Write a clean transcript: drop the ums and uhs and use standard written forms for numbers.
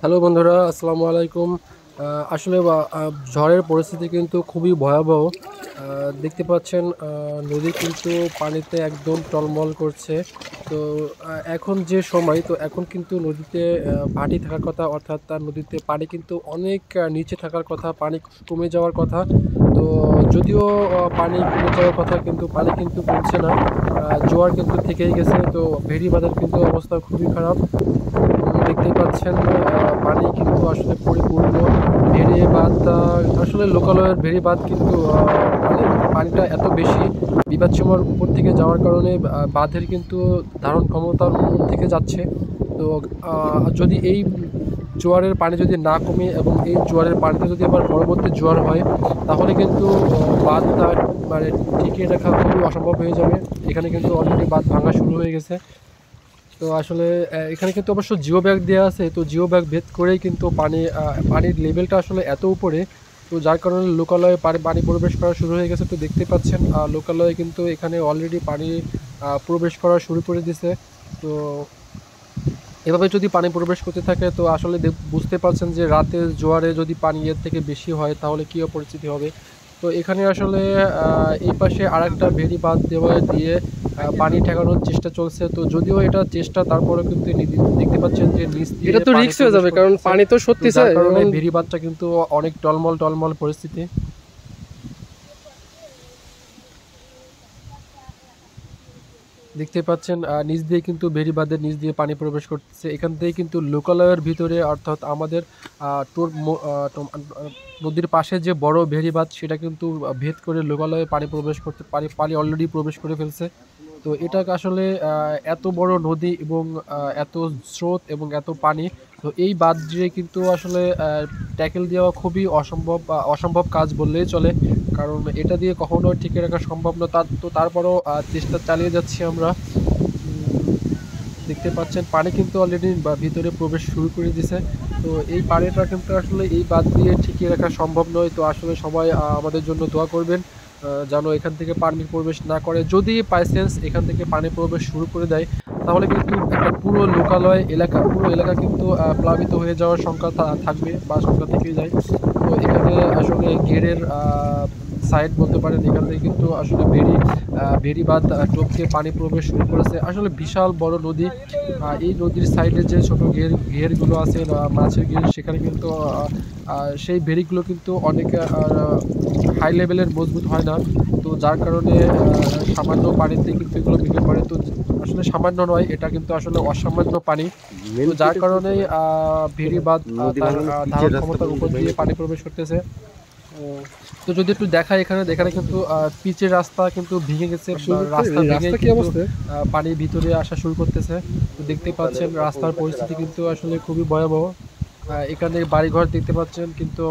Hello বন্ধুরা, আসসালামু আলাইকুম। আসলে ঝড়ের পরিস্থিতি কিন্তু খুবই ভয়াবহ। দেখতে পাচ্ছেন নদী কিন্তু পানিতে একদম টলমল করছে। তো এখন যে সময়, তো এখন কিন্তু নদীতে ভাটি থাকার কথা, অর্থাৎ তার নদীতে পানি কিন্তু অনেক নিচে থাকার কথা, পানি কমে যাওয়ার কথা। তো যদিও পানি কমে যাওয়ার কথা, কিন্তু পানি কিন্তু কমছে না। জোয়ার কিন্তু থেকেই গেছে। তো ভেড়িবাঁধের কিন্তু অবস্থা খুবই খারাপ। দেখতেই পাচ্ছেন পানি কিন্তু আসলে পরিপূর্ণ। ভেড়ি বাঁধ আসলে লোকালয়ের ভেড়ি বাঁধ কিন্তু মানে পানিটা এত বেশি বিপদসীমার উপর থেকে যাওয়ার কারণে বাঁধের কিন্তু ধারণ ক্ষমতার উপর থেকে যাচ্ছে। তো যদি এই জোয়ারের পানি যদি না কমে এবং এই জোয়ারের পানিতে যদি আবার পরবর্তী জোয়ার হয়, তাহলে কিন্তু বাঁধটা মানে টিকিয়ে রাখা খুবই অসম্ভব হয়ে যাবে। এখানে কিন্তু অলরেডি বাঁধ ভাঙা শুরু হয়ে গেছে। তো আসলে এখানে কিন্তু অবশ্য জিও ব্যাগ দেওয়া আছে। তো জিও ব্যাগ ভেদ করেই কিন্তু পানির লেভেলটা আসলে এত উপরে। তো যার কারণে লোকালয়ে পানি প্রবেশ করা শুরু হয়ে গেছে। তো দেখতে পাচ্ছেন লোকালয়ে কিন্তু এখানে অলরেডি পানি প্রবেশ করা শুরু করে দিছে। তো এভাবে যদি পানি প্রবেশ করতে থাকে, তো আসলে বুঝতে পারছেন যে রাতে জোয়ারে যদি পানি এর থেকে বেশি হয় তাহলে কী পরিস্থিতি হবে। তো এখানে আসলে এই পাশে আরেকটা ভেরি বাঁধ দিয়ে পানি ঠেকানোর চেষ্টা চলছে। তো যদিও এটা চেষ্টা, তারপরে কিন্তু দেখতে পাচ্ছেন যে নিচ দিয়ে এটা তো পানি রিস্ক হয়ে প্রবেশ যাবে, কারণ করতেছে। পানি তো তো সত্যি যার স্যার কারণে এখন। ভেরি বাঁধটা কিন্তু অনেক টলমল টলমল পরিস্থিতি। দেখতে পাচ্ছেন নিচ দিয়ে কিন্তু বেড়িবাঁধের নিচ দিয়ে পানি প্রবেশ করতেছে। এখান থেকে কিন্তু লোকালয়ের ভিতরে, অর্থাৎ আমাদের নদীর পাশে যে বড় বেড়িবাঁধ, সেটা কিন্তু ভেদ করে লোকালয়ে পানি প্রবেশ করতে পানি অলরেডি প্রবেশ করে ফেলছে। তো এটা আসলে এত বড় নদী এবং এত স্রোত এবং এত পানি, তো এই বাঁধ দিয়ে কিন্তু আসলে ট্যাকেল দেওয়া খুবই অসম্ভব কাজ বললেই চলে। কারণ এটা দিয়ে কখনো টিকে রাখা সম্ভব না। তারপরও চেষ্টা চালিয়ে যাচ্ছি আমরা। দেখতে পাচ্ছেন পানি কিন্তু অলরেডি ভিতরে প্রবেশ শুরু করে দিছে। তো এই পানিটা কিন্তু আসলে এই বাঁধ দিয়ে টিকিয়ে রাখা সম্ভব নয়। তো আসলে সবাই আমাদের জন্য দোয়া করবেন যেন এখান থেকে পানি প্রবেশ না করে। যদি বাই চান্স এখান থেকে পানি প্রবেশ শুরু করে দেয়, তাহলে কিন্তু একটা পুরো এলাকা কিন্তু প্লাবিত হয়ে যাওয়ার সংখ্যা থাকবে বা সংখ্যা থেকেই যায়। তো এখানে আসলে গেরের সাইড বলতে পারেন, এখান থেকে কিন্তু আসলে বেড়িবাঁধ টপকে পানি প্রবেশ শুরু করেছে। আসলে বিশাল বড় নদী। এই নদীর সাইডে যে ছোট ঘেরগুলো আছে মাছের ঘের, সেখানে কিন্তু সেই বেড়িগুলো কিন্তু অনেক হাই লেভেলের মজবুত হয় না। তো যার কারণে সামান্য পানিতে কিন্তু এগুলো ভেঙে পড়ে। তো আসলে সামান্য নয়, এটা কিন্তু আসলে অসামান্য পানি। তো মেন যার গেটে কারণেই ভেড়িবাঁধ নদী তার ভাঙানোর পিচের ধারণ রাস্তাটা ক্ষমতার উপর কিন্তু দিয়ে ভেঙে পানি পড়েছে। প্রবেশ করতেছে। তো যদি একটু দেখায়, এখানে কিন্তু পিচের রাস্তা কিন্তু ভেঙে গেছে। আসলে রাস্তা এই ভেঙেই রাস্তা কি কিন্তু অবস্থা? পানি ভিতরে আসা শুরু করতেছে। তো দেখতেই পাচ্ছেন রাস্তার পরিস্থিতি কিন্তু আসলে খুবই ভয়াবহ। এখানে বাড়িঘর দেখতে পাচ্ছেন, কিন্তু